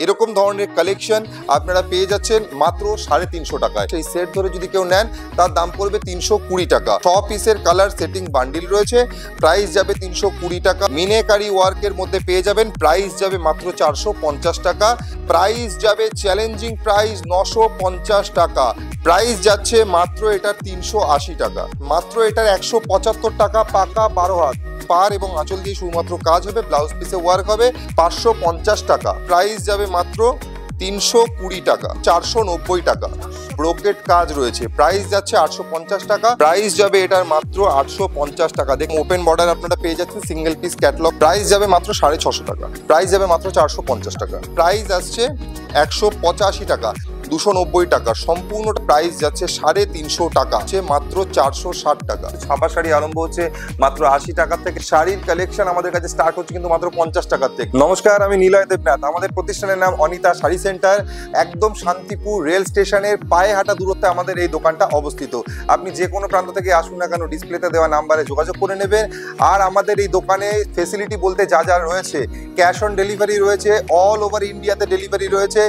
এরকম ধরনের কালেকশন আপনারা পেয়ে যাচ্ছেন মাত্র 350 টাকায়। সেই সেট ধরে যদি কেউ নেন তার দাম পড়বে 320 টাকা। 6 পিসের কালার সেটিং বান্ডিল রয়েছে, প্রাইস যাবে 320 টাকা। মিনেকারি ওয়ার্কের মধ্যে পেয়ে যাবেন, প্রাইস যাবে মাত্র 450 টাকা। প্রাইস যাবে চ্যালেঞ্জিং প্রাইস 950 টাকা। প্রাইস যাচ্ছে মাত্র এটার 380 টাকা। মাত্র এটার 175 টাকা পাকা 12 হাত পার এবং আঁচল দিয়ে শুধুমাত্র কাজ হবে, ব্লাউজ পিসে ওয়ার্ক হবে। 550 টাকা। প্রাইস যাবে মাত্র 320 টাকা। 490 টাকা। ব্রোকেট কাজ রয়েছে, প্রাইস যাচ্ছে 850 টাকা। প্রাইস যাবে এটার মাত্র 850 টাকা। দেখুন ওপেন বর্ডার আপনারা পেয়ে যাচ্ছেন সিঙ্গেল পিস ক্যাটালগ, প্রাইস যাবে মাত্র 650 টাকা। প্রাইস যাবে মাত্র 450 টাকা। প্রাইস আসছে 185 টাকা। 290 টাকা। সম্পূর্ণ প্রাইস যাচ্ছে 350 টাকা, মাত্র 460 টাকা। ছাপা শাড়ি আরম্ভ হচ্ছে মাত্র 80 টাকা থেকে। শাড়ির কালেকশন আমাদের কাছে স্টার্ট হচ্ছে কিন্তু মাত্র 50 টাকা থেকে। নমস্কার, আমি নিলয় দেবনাথ। আমাদের প্রতিষ্ঠানের নাম অনিতা শাড়ি সেন্টার। একদম শান্তিপুর রেল স্টেশনের পায়ে হাঁটা দূরত্বে আমাদের এই দোকানটা অবস্থিত। আপনি যে কোনো প্রান্ত থেকে আসুন না কেন, ডিসপ্লেতে দেওয়া নাম্বারে যোগাযোগ করে নেবেন। আর আমাদের এই দোকানে ফেসিলিটি বলতে যা যা রয়েছে, ক্যাশ অন ডেলিভারি রয়েছে, অল ওভার ইন্ডিয়াতে ডেলিভারি রয়েছে।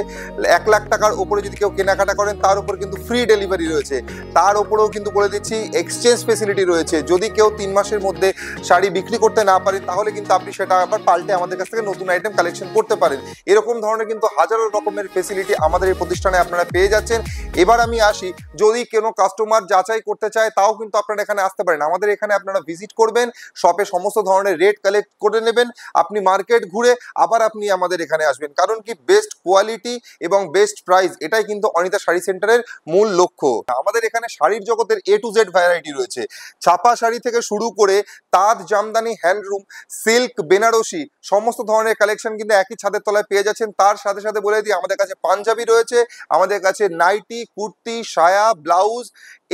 1 লাখ টাকার উপরে যদি কেউ কেনাকাটা করেন তার উপর কিন্তু ফ্রি ডেলিভারি রয়েছে। তার উপরেও কিন্তু বলে দিচ্ছি এক্সচেঞ্জ ফেসিলিটি রয়েছে। যদি কেউ 3 মাসের মধ্যে শাড়ি বিক্রি করতে না পারে তাহলে কিন্তু আপনি সেটা আবার পাল্টে আমাদের কাছ থেকে নতুন আইটেম কালেকশন করতে পারেন। এরকম ধরনের কিন্তু হাজারো রকমের ফেসিলিটি আমাদের এই প্রতিষ্ঠানে আপনারা পেয়ে যাচ্ছেন। এবার আমি আসি, যদি কোনো কাস্টমার যাচাই করতে চায় তাও কিন্তু আপনারা এখানে আসতে পারেন। আমাদের এখানে আপনারা ভিজিট করবেন, শপে সমস্ত ধরনের রেট কালেক্ট করে নেবেন। আপনি মার্কেট ঘুরে আবার আপনি আমাদের এখানে আসবেন, কারণ কি বেস্ট কোয়ালিটি এবং বেস্ট প্রাইস, এটাই কিন্তু অনিতা শাড়ি সেন্টারের মূল লক্ষ্য। আমাদের এখানে শাড়ির জগতের A to Z ভ্যারাইটি রয়েছে। ছাপা শাড়ি থেকে শুরু করে তাঁত, জামদানি, হ্যান্ডলুম, সিল্ক, বেনারসি সমস্ত ধরনের কালেকশন কিন্তু একই ছাদের তলায় পেয়ে যাচ্ছেন। তার সাথে সাথে বলে দিই আমাদের কাছে পাঞ্জাবি রয়েছে, আমাদের কাছে নাইটি, কুর্তি, সায়া, blouse,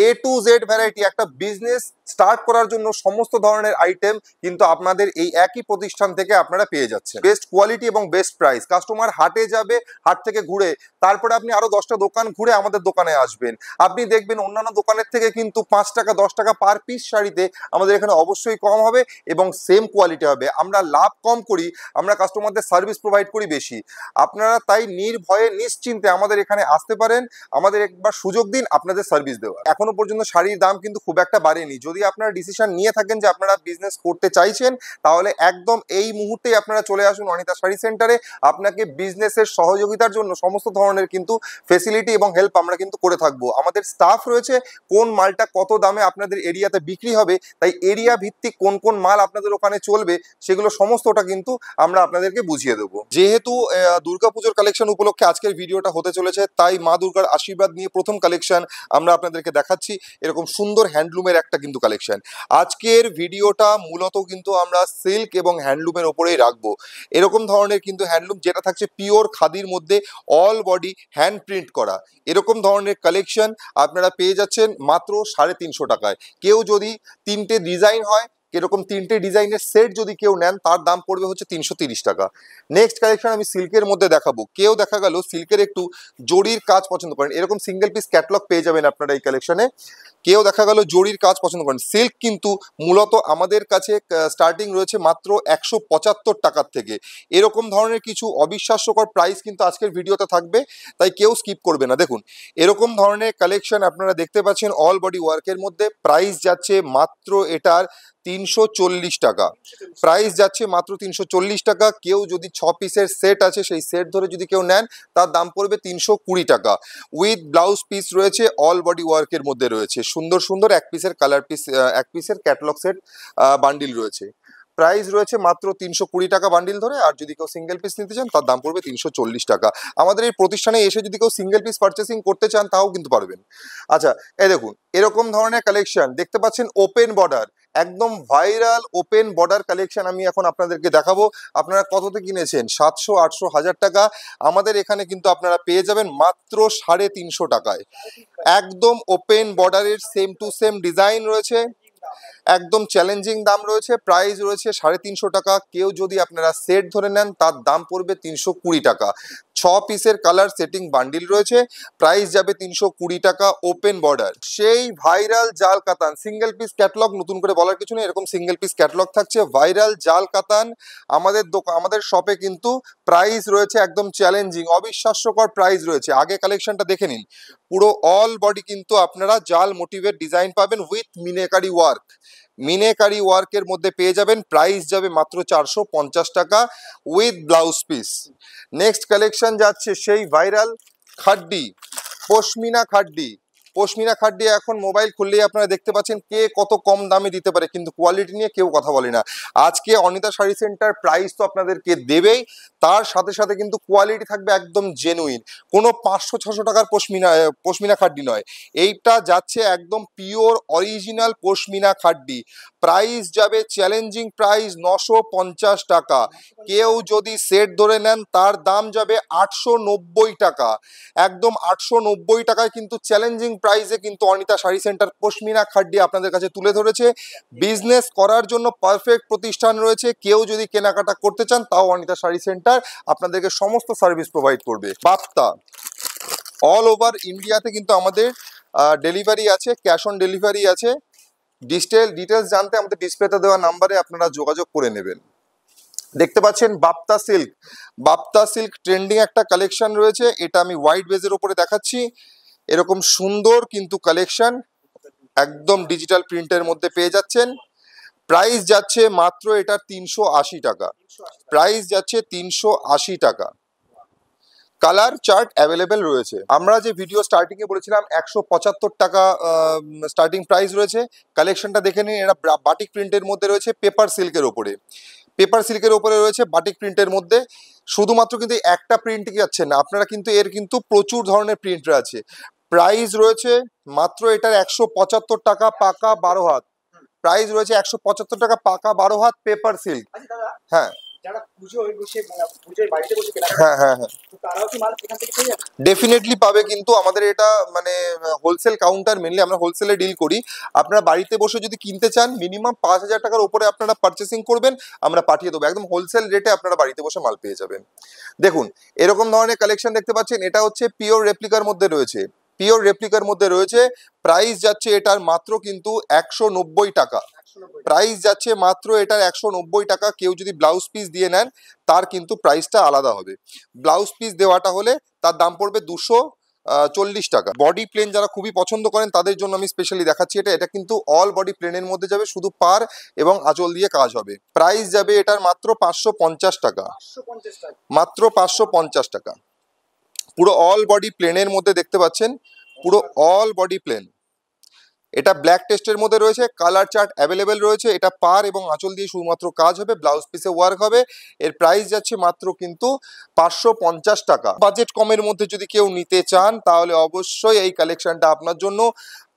A to Z variety. একটা বিজনেস স্টার্ট করার জন্য সমস্ত ধরনের আইটেম কিন্তু আপনাদের এই একই প্রতিষ্ঠান থেকে আপনারা পেয়ে যাচ্ছেন। বেস্ট কোয়ালিটি এবং বেস্ট প্রাইস। কাস্টমার হাটে যাবে, হাট থেকে ঘুরে তারপরে আপনি আরো 10টা দোকান ঘুরে আমাদের দোকানে আসবেন। আপনি দেখবেন অন্যান্য দোকানের থেকে কিন্তু 5 টাকা 10 টাকা পার পিস শাড়িতে আমাদের এখানে অবশ্যই কম হবে এবং সেম কোয়ালিটি হবে। আমরা লাভ কম করি, আমরা কাস্টমারদের সার্ভিস প্রোভাইড করি বেশি। আপনারা তাই নির্ভয়ে নিশ্চিন্তে আমাদের এখানে আসতে পারেন। আমাদের একবার সুযোগ দিন আপনাদের সার্ভিস দেওয়া। এখনো পর্যন্ত শাড়ির দাম কিন্তু খুব একটা বাড়েনি। যদি আপনারা ডিসিশন নিয়ে থাকেন যে আপনারা বিজনেস করতে চাইছেন তাহলে একদম এই মুহূর্তেই আপনারা চলে আসুন অনিতা শাড়ি সেন্টারে। আপনাকে বিজনেসের সহযোগিতার জন্য সমস্ত ধরনের কিন্তু ফেসিলিটি এবং হেল্প আমরা কিন্তু করে থাকবো। আমাদের স্টাফ রয়েছে, কোন মালটা কত দামে আপনাদের এরিয়াতে বিক্রি হবে, তাই এরিয়া ভিত্তিক কোন কোন মাল আপনাদের ওখানে চলবে সেগুলো সমস্তটা কিন্তু আমরা আপনাদেরকে বুঝিয়ে দেবো। যেহেতু দুর্গাপুজোর কালেকশন উপলক্ষে আজকের ভিডিওটা হতে চলেছে, তাই মা দুর্গার আশীর্বাদ নিয়ে প্রথম কালেকশন আমরা আপনাদেরকে দেখাচ্ছি। এরকম সুন্দর হ্যান্ডলুমের একটা কিন্তু কালেকশন। আজকের ভিডিওটা মূলত কিন্তু আমরা সিল্ক এবং হ্যান্ডলুমের ওপরেই রাখবো। এরকম ধরনের কিন্তু হ্যান্ডলুম যেটা থাকছে পিওর খাদির মধ্যে, অল বডি হ্যান্ড প্রিন্ট করা। এরকম ধরনের কালেকশন আপনারা পেয়ে যাচ্ছেন মাত্র 350 টাকায়। কেউ যদি 3টে ডিজাইন হয়, এরকম 3টে ডিজাইনের সেট যদি কেউ নেন তার দাম পড়বে হচ্ছে 330 টাকা। নেক্সট কালেকশন আমি সিল্কের মধ্যে দেখাবো। কেউ দেখা গেল সিল্কের একটু জরির কাজ পছন্দ করেন, এরকম সিঙ্গেল পিস ক্যাটালগ পেয়ে যাবেন আপনারা এই কালেকশনে। কেউ দেখা গেল জরির কাজ পছন্দ করেন, সিল্ক কিন্তু মূলত আমাদের কাছে স্টার্টিং রয়েছে মাত্র 175 টাকার থেকে। এরকম ধরনের কিছু অবিশ্বাস্যকর প্রাইস কিন্তু আজকের ভিডিওতে থাকবে, তাই কেউ স্কিপ করবে না। দেখুন এরকম ধরনের কালেকশন আপনারা দেখতে পাচ্ছেন অল বডি ওয়ার্কের মধ্যে। প্রাইস যাচ্ছে মাত্র এটার 340 টাকা। প্রাইস যাচ্ছে মাত্র 340 টাকা। কেউ যদি 6 পিসের সেট আছে সেই সেট ধরে যদি কেউ নেন তার দাম পড়বে 320 টাকা। উইথ ব্লাউজ পিস রয়েছে, অল বডি ওয়ার্কের মধ্যে রয়েছে। সুন্দর সুন্দর এক পিসের কালার পিস, এক পিসের ক্যাটালগ সেট বান্ডিল রয়েছে। প্রাইস রয়েছে মাত্র 320 টাকা বান্ডিল ধরে। আর যদি কেউ সিঙ্গেল পিস নিতে চান তার দাম পড়বে 340 টাকা। আমাদের এই প্রতিষ্ঠানে এসে যদি কেউ সিঙ্গেল পিস পারচেসিং করতে চান তাও কিন্তু পারবেন। আচ্ছা, এই দেখুন এরকম ধরনের কালেকশন দেখতে পাচ্ছেন ওপেন বর্ডার, একদম ভাইরাল ওপেন বর্ডার কালেকশন আমি এখন আপনাদেরকে দেখাবো। আপনারা কততে কিনেছেন? 700, 800, 1000 টাকা। আমাদের এখানে কিন্তু আপনারা পেয়ে যাবেন মাত্র 350 টাকায়। একদম ওপেন বর্ডারের সেম টু সেম ডিজাইন রয়েছে, একদম চ্যালেঞ্জিং দাম রয়েছে। প্রাইস রয়েছে 350 টাকা। কেউ যদি আপনারা সেট ধরে নেন তার দাম পড়বে 320 টাকা। পিসের কালার সেটিং বান্ডিল রয়েছে, প্রাইস যাবে 320 টাকা, ওপেন বর্ডার। সেই ভাইরাল জাল কাতান সিঙ্গেল পিস ক্যাটলগ, নতুন করে বলার কিছু নেই, এরকম সিঙ্গেল পিস ক্যাটলগ থাকছে। ভাইরাল জাল কাতান আমাদের শপে কিন্তু প্রাইস রয়েছে একদম চ্যালেঞ্জিং, অবিশ্বাস্যকর প্রাইস রয়েছে। আগে কালেকশনটা দেখে নিন। পুরো অল বডি কিন্তু আপনারা জাল মোটিভের ডিজাইন পাবেন উইথ মিনেকারি ওয়ার্ক। মিনেকারি ওয়ার্কের মধ্যে পেয়ে যাবেন, প্রাইস যাবে মাত্র 450 টাকা with blouse piece. Next collection যাচ্ছে সেই ভাইরাল খাড্ডি, পশমিনা খাড্ডি। পশমিনা খাড্ডি এখন মোবাইল খুললেই আপনারা দেখতে পাচ্ছেন কে কত কম দামে দিতে পারে, কিন্তু কোয়ালিটি নিয়ে কেউ কথা বলে না। আজকে অনিতা শাড়ি সেন্টার প্রাইস তো আপনাদেরকে দেবেই, তার সাথে সাথে কিন্তু কোয়ালিটি থাকবে একদম জেনুইন, কোনো 500-600 টাকার পশমিনা খাড্ডি নয়। এইটা যাচ্ছে একদম পিওর অরিজিনাল পশমিনা খাড্ডি। প্রাইস যাবে চ্যালেঞ্জিং প্রাইস 950 টাকা। কেউ যদি সেট ধরে নেন তার দাম যাবে 890 টাকা, একদম 890 টাকায় কিন্তু চ্যালেঞ্জিং প্রাইসে কিন্তু অনিতা শাড়ি সেন্টার পশমিনা খাড্ডি আপনাদের কাছে তুলে ধরেছে। বিজনেস করার জন্য পারফেক্ট প্রতিষ্ঠান রয়েছে, কেউ যদি কেনাকাটা করতে চান তাও অনিতা শাড়ি সেন্টার আপনাদেরকে সমস্ত সার্ভিস প্রোভাইড করবে। বাপ্তা অল ওভার ইন্ডিয়াতে কিন্তু আমাদের ডেলিভারি আছে, ক্যাশ অন ডেলিভারি আছে। ডিটেলস জানতে আমাদের ডিসপ্লেতে দেওয়া নাম্বারে আপনারা যোগাযোগ করে নেবেন। দেখতে পাচ্ছেন Bapta silk, Bapta silk trending একটা কালেকশন রয়েছে, এটা আমি হোয়াইট বেজের উপরে দেখাচ্ছি। এরকম সুন্দর কিন্তু কালেকশন একদম ডিজিটাল প্রিন্টের মধ্যে পেয়ে যাচ্ছেন। প্রাইস যাচ্ছে মাত্র এটা 380 টাকা, প্রাইস যাচ্ছে 380 টাকা। কালার চার্ট অ্যাভেলেবেল রয়েছে। আমরা যে ভিডিও স্টার্টিং এ বলেছিলাম 175 টাকা স্টার্টিং প্রাইস রয়েছে, কালেকশনটা দেখে নিন। এটা বাটিক প্রিন্টের মধ্যে রয়েছে, পেপার সিল্কের ওপরে, পেপার সিল্কের ওপরে রয়েছে বাটিক প্রিন্টের মধ্যে। শুধুমাত্র কিন্তু একটা প্রিন্টই যাচ্ছে না, আপনারা কিন্তু এর কিন্তু প্রচুর ধরনের প্রিন্ট আছে। প্রাইস রয়েছে মাত্র এটার 175 টাকা পাকা 12 হাত, প্রাইস রয়েছে 175 টাকা পাকা 12 হাত পেপার সিল্ক। হ্যাঁ হ্যাঁ হ্যাঁ হ্যাঁ ডেফিনেটলি পাবে, কিন্তু আমাদের এটা মানে হোলসেল কাউন্টার, মেনলি আমরা হোলসেলে ডিল করি। আপনারা বাড়িতে বসে যদি কিনতে চান মিনিমাম 5000 টাকার উপরে আপনারা পারচেসিং করবেন, আমরা পাঠিয়ে দেবো একদম হোলসেল রেটে, আপনারা বাড়িতে বসে মাল পেয়ে যাবেন। দেখুন এরকম ধরনের কালেকশন দেখতে পাচ্ছেন, এটা হচ্ছে পিওর রেপ্লিকার মধ্যে রয়েছে, পিওর রেপ্লিকার মধ্যে রয়েছে। প্রাইস যাচ্ছে এটার মাত্র কিন্তু 190 টাকা, প্রাইস যাচ্ছে মাত্র এটার 190 টাকা। কেউ যদি ব্লাউজ পিস দিয়ে নেন তার কিন্তু প্রাইসটা আলাদা হবে, ব্লাউজ পিস দেওয়াটা হলে তার দাম পড়বে 240 টাকা। বডি প্লেন যারা খুবই পছন্দ করেন তাদের জন্য আমি স্পেশালি দেখাচ্ছি এটা। এটা কিন্তু অল বডি প্লেনের মধ্যে যাবে, শুধু পার এবং আঁচল দিয়ে কাজ হবে। প্রাইস যাবে এটার মাত্র 550 টাকা, মাত্র 550 টাকা। পুরো অল বডি প্লেনের মধ্যে দেখতে পাচ্ছেন, পুরো অল বডি প্লেন। এটা ব্ল্যাক টেস্টের মধ্যে রয়েছে, কালার চার্ট অ্যাভেলেবেল রয়েছে। এটা পার এবং আঁচল দিয়ে শুধুমাত্র কাজ হবে, ব্লাউজ পিসে ওয়ার্ক হবে। এর প্রাইস যাচ্ছে মাত্র কিন্তু 550 টাকা। বাজেট কমের মধ্যে যদি কেউ নিতে চান তাহলে অবশ্যই এই কালেকশনটা আপনার জন্য।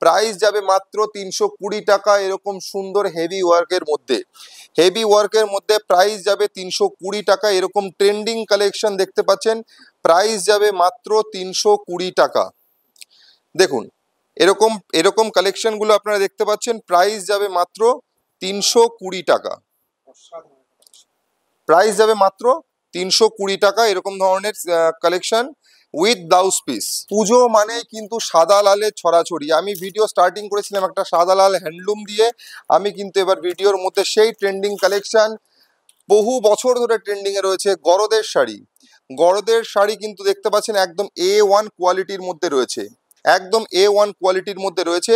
প্রাইস যাবে মাত্র 320 টাকা, এরকম সুন্দর হেভি ওয়ার্কের মধ্যে, হেভি ওয়ার্কের মধ্যে প্রাইস যাবে 320 টাকা। এরকম ট্রেন্ডিং কালেকশন দেখতে পাচ্ছেন, প্রাইস যাবে মাত্র 320 টাকা। দেখুন এরকম এরকম কালেকশনগুলো আপনারা দেখতে পাচ্ছেন, প্রাইস যাবে মাত্র 320 টাকা, প্রাইস যাবে মাত্র 320 টাকা। এরকম ধরনের কালেকশন উইথ ব্লাউজ পিস। পুজো মানে কিন্তু সাদা লালের ছড়াছড়ি। আমি ভিডিও স্টার্টিং করেছিলাম একটা সাদা লাল হ্যান্ডলুম দিয়ে, আমি কিন্তু এবার ভিডিওর মধ্যে সেই ট্রেন্ডিং কালেকশন বহু বছর ধরে ট্রেন্ডিং এ রয়েছে, গরদের শাড়ি। গরদের শাড়ি কিন্তু দেখতে পাচ্ছেন একদম A1 কোয়ালিটির মধ্যে রয়েছে, একদম A1 কোয়ালিটির মধ্যে রয়েছে।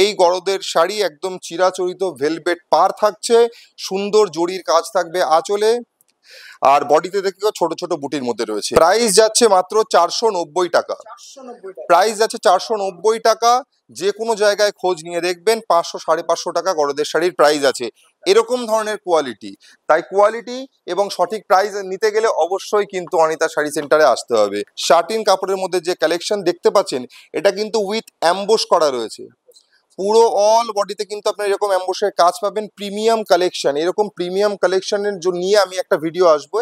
এই গরদের শাড়ি একদম চিরাচরিত ভেলভেট পার থাকছে, সুন্দর জরির কাজ থাকবে আঁচলে, আর বডিতে দেখো ছোট ছোট বুটির মধ্যে রয়েছে। প্রাইস যাচ্ছে মাত্র 490 টাকা, প্রাইস যাচ্ছে 490 টাকা। যে কোনো জায়গায় খোঁজ নিয়ে দেখবেন 500-550 টাকা গরদের শাড়ির প্রাইস আছে, এরকম ধরনের কোয়ালিটি। তাই কোয়ালিটি এবং সঠিক প্রাইস নিতে গেলে অবশ্যই কিন্তু অনিতা শাড়ি সেন্টারে আসতে হবে। শার্টিন কাপড়ের মধ্যে যে কালেকশন দেখতে পাচ্ছেন এটা কিন্তু উইথ অ্যাম্বোস করা রয়েছে, পুরো অল বডিতে কিন্তু আপনার এরকম অ্যাম্বুশের কাজ পাবেন, প্রিমিয়াম কালেকশন। এরকম প্রিমিয়াম কালেকশনের জন্য নিয়ে আমি একটা ভিডিও আসবো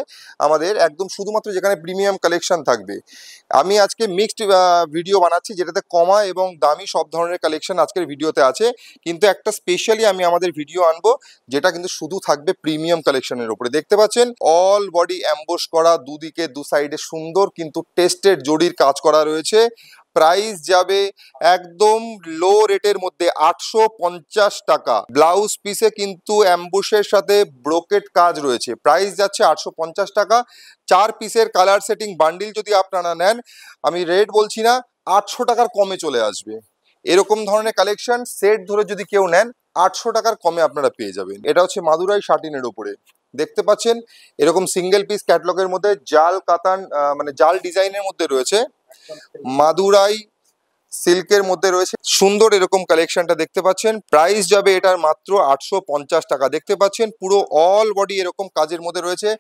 আমাদের একদম শুধুমাত্র যেখানে প্রিমিয়াম কালেকশন থাকবে। আমি আজকে মিক্সড ভিডিও বানাচ্ছি যেটাতে কমা এবং দামি সব ধরনের কালেকশন আজকের ভিডিওতে আছে, কিন্তু একটা স্পেশালি আমি আমাদের ভিডিও আনবো যেটা কিন্তু শুধু থাকবে প্রিমিয়াম কালেকশনের উপরে। দেখতে পাচ্ছেন অল বডি অ্যাম্বুশ করা, দুদিকে দু সাইডে সুন্দর কিন্তু টেস্টেড জরির কাজ করা রয়েছে। প্রাইস যাবে একদম লো রেটের মধ্যে 850 টাকা। ব্লাউজ পিসে কিন্তু অ্যাম্বুশের সাথে ব্রোকেট কাজ রয়েছে। প্রাইস যাচ্ছে 850 টাকা। 4 পিসের কালার সেটিং বান্ডিল যদি আপনারা নেন, আমি রেট বলছি না, 800 টাকার কমে চলে আসবে। এরকম ধরনের কালেকশন সেট ধরে যদি কেউ নেন 800 টাকার কমে আপনারা পেয়ে যাবেন। এটা হচ্ছে মাদুরাই শাটিনের উপরে দেখতে পাচ্ছেন এরকম সিঙ্গেল পিস ক্যাটলগের মধ্যে জাল কাতান মানে জাল ডিজাইনের মধ্যে রয়েছে, মাদুরাই সিল্কের মধ্যে রয়েছে সুন্দর এরকম কালেকশনটা দেখতে পাচ্ছেন। প্রাইস যাবে এটার মাত্র 850 টাকা। দেখতে পাচ্ছেন পুরো অল বডি এরকম কাজের মধ্যে রয়েছে,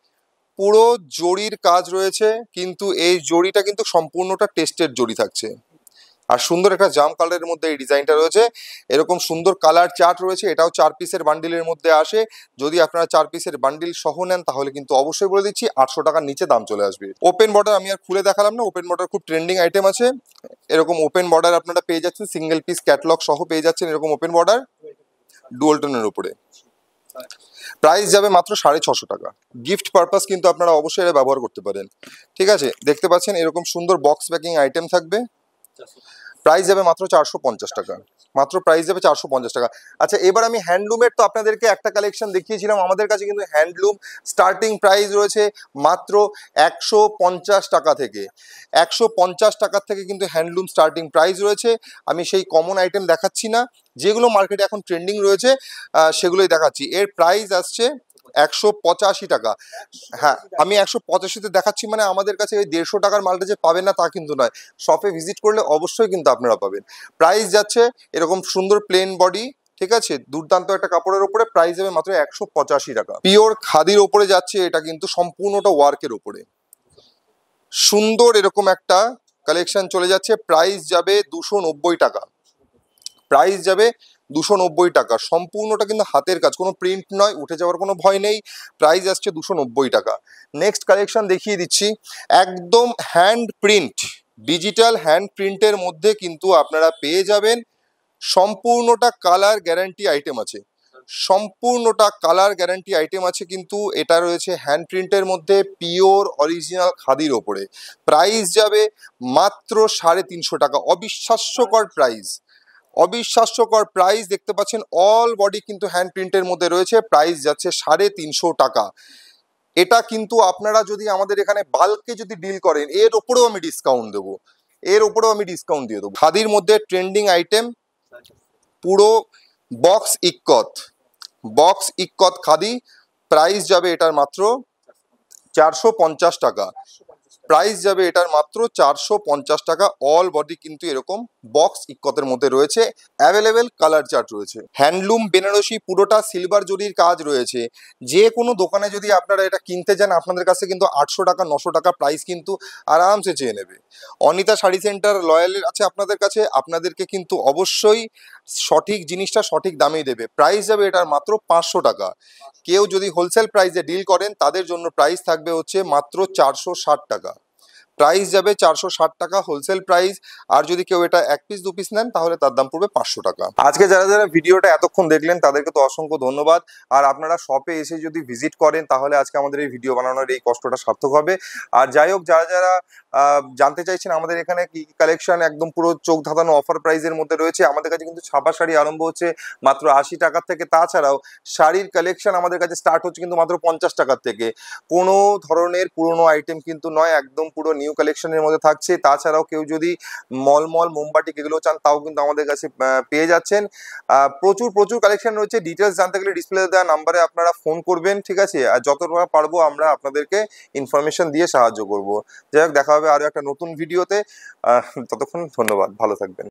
পুরো জরির কাজ রয়েছে, কিন্তু এই জরিটা কিন্তু সম্পূর্ণটা টেস্টেড জরি থাকছে। আর সুন্দর একটা জাম কালারের মধ্যে এই ডিজাইনটা রয়েছে, এরকম সুন্দর কালার চার্ট রয়েছে। এটাও 4 পিসের বান্ডিলের মধ্যে আসে। যদি আপনারা 4 পিসের বান্ডিল সহ নেন তাহলে কিন্তু অবশ্যই বলে দিচ্ছি 800 টাকার নিচে দাম চলে আসবে। ওপেন বর্ডার আমি আর খুলে দেখালাম না, ওপেন বর্ডার খুব ট্রেন্ডিং আইটেম আছে। এরকম ওপেন বর্ডার আপনারা পেয়ে যাচ্ছেন, সিঙ্গেল পিস ক্যাটলগ সহ পেয়ে যাচ্ছেন এরকম ওপেন বর্ডার ডুয়াল টোনের উপরে। প্রাইস যাবে মাত্র 650 টাকা। গিফট পারপাস কিন্তু আপনারা অবশ্যই এটা ব্যবহার করতে পারেন। ঠিক আছে, দেখতে পাচ্ছেন এরকম সুন্দর বক্স প্যাকিং আইটেম থাকবে। প্রাইস যাবে মাত্র 450 টাকা। মাত্র প্রাইস যাবে 450 টাকা। আচ্ছা, এবার আমি হ্যান্ডলুমের তো আপনাদেরকে একটা কালেকশন দেখিয়েছিলাম। আমাদের কাছে কিন্তু হ্যান্ডলুম স্টার্টিং প্রাইস রয়েছে মাত্র 150 টাকা থেকে। 150 টাকার থেকে কিন্তু হ্যান্ডলুম স্টার্টিং প্রাইস রয়েছে। আমি সেই কমন আইটেম দেখাচ্ছি না, যেগুলো মার্কেটে এখন ট্রেন্ডিং রয়েছে সেগুলোই দেখাচ্ছি। এর প্রাইস আসছে 185 টাকা। হ্যাঁ, আমি 185-তে দেখাচ্ছি মানে আমাদের কাছে ওই 150 টাকার মালটা যে পাবেন না তা কিন্তু নয়, শপে ভিজিট করলে অবশ্যই কিন্তু আপনারা পাবেন। প্রাইস যাচ্ছে এরকম সুন্দর প্লেন বডি, ঠিক আছে, দুর্দান্ত একটা কাপড়ের উপরে। প্রাইস যাবে মাত্র 185 টাকা। পিওর খাদির উপরে যাচ্ছে, এটা কিন্তু সম্পূর্ণটা ওয়ার্কের উপরে সুন্দর এরকম একটা কালেকশন চলে যাচ্ছে। প্রাইস যাবে 290 টাকা। প্রাইস যাবে 290 টাকা। সম্পূর্ণটা কিন্তু হাতের কাজ, কোনো প্রিন্ট নয়, উঠে যাওয়ার কোনো ভয় নেই। প্রাইস আসছে 290 টাকা। নেক্সট কালেকশন দেখিয়ে দিচ্ছি, একদম হ্যান্ড প্রিন্ট, ডিজিটাল হ্যান্ড প্রিন্টের মধ্যে কিন্তু আপনারা পেয়ে যাবেন সম্পূর্ণটা কালার গ্যারান্টি আইটেম আছে। সম্পূর্ণটা কালার গ্যারান্টি আইটেম আছে, কিন্তু এটা রয়েছে হ্যান্ড প্রিন্টের মধ্যে পিওর অরিজিনাল খাদির ওপরে। প্রাইস যাবে মাত্র 350 টাকা। অবিশ্বাস্যকর প্রাইস, অবিশ্বাস্যকর প্রাইস। দেখতে পাচ্ছেন অল বডি কিন্তু হ্যান্ড প্রিন্টের মধ্যে রয়েছে। প্রাইস যাচ্ছে 350 টাকা। এটা কিন্তু আপনারা যদি আমাদের এখানে বাল্কে যদি ডিল করেন এর ওপরেও আমি ডিসকাউন্ট দেবো, এর ওপরেও আমি ডিসকাউন্ট দিয়ে দেবো। খাদির মধ্যে ট্রেন্ডিং আইটেম পুরো box ikat, box ikat khadi. Price যাবে এটার মাত্র 450 টাকা। প্রাইস যাবে এটার মাত্র 450 টাকা। অল বডি কিন্তু এরকম বক্স ইক্কতের মধ্যে রয়েছে, অ্যাভেলেবেল কালার চার্ট রয়েছে। হ্যান্ডলুম বেনারসি পুরোটা সিলভার জরির কাজ রয়েছে। যে কোনো দোকানে যদি আপনারা এটা কিনতে যান আপনাদের কাছে কিন্তু 800 টাকা 900 টাকা প্রাইস কিন্তু আরামসে চেয়ে নেবে। অনিতা শাড়ি সেন্টার লয়ালের আছে আপনাদের কাছে, আপনাদেরকে কিন্তু অবশ্যই সঠিক জিনিসটা সঠিক দামেই দেবে। প্রাইস যাবে এটার মাত্র 500 টাকা। কেউ যদি হোলসেল প্রাইসে ডিল করেন তাদের জন্য প্রাইস থাকবে হচ্ছে মাত্র 460 টাকা। প্রাইস যাবে 460 টাকা হোলসেল প্রাইস। আর যদি কেউ এটা 1 পিস 2 পিস নেন তাহলে তার দাম পড়বে 500 টাকা। আজকে যারা যারা ভিডিওটা এতক্ষণ দেখলেন তাদেরকে তো অসংখ্য ধন্যবাদ। আর আপনারা শপে এসে যদি ভিজিট করেন তাহলে আজকে আমাদের এই ভিডিও বানানোর এই কষ্টটা সার্থক হবে। আর যাই হোক, যারা যারা জানতে চাইছেন আমাদের এখানে কি কালেকশন একদম পুরো চোখ ধাঁধানো অফার প্রাইসের মধ্যে রয়েছে, আমাদের কাছে কিন্তু ছাপা শাড়ি আরম্ভ হচ্ছে মাত্র 80 টাকার থেকে। তাছাড়াও শাড়ির কালেকশন আমাদের কাছে স্টার্ট হচ্ছে কিন্তু মাত্র 50 টাকার থেকে। কোনো ধরনের পুরনো আইটেম কিন্তু নয়, একদম পুরো নিউ কালেকশনের মধ্যে থাকছে। তাছাড়াও কেউ যদি মলমল মোমবাটিক এগুলো চান তাও কিন্তু আমাদের কাছে পেয়ে যাচ্ছেন। প্রচুর প্রচুর কালেকশন রয়েছে। ডিটেলস জানতে গেলে ডিসপ্লে দেওয়া নাম্বারে আপনারা ফোন করবেন, ঠিক আছে। আর যতটা পারবো আমরা আপনাদেরকে ইনফরমেশন দিয়ে সাহায্য করব। যাই হোক, দেখা হবে আরো একটা নতুন ভিডিওতে। ততক্ষণ ধন্যবাদ, ভালো থাকবেন।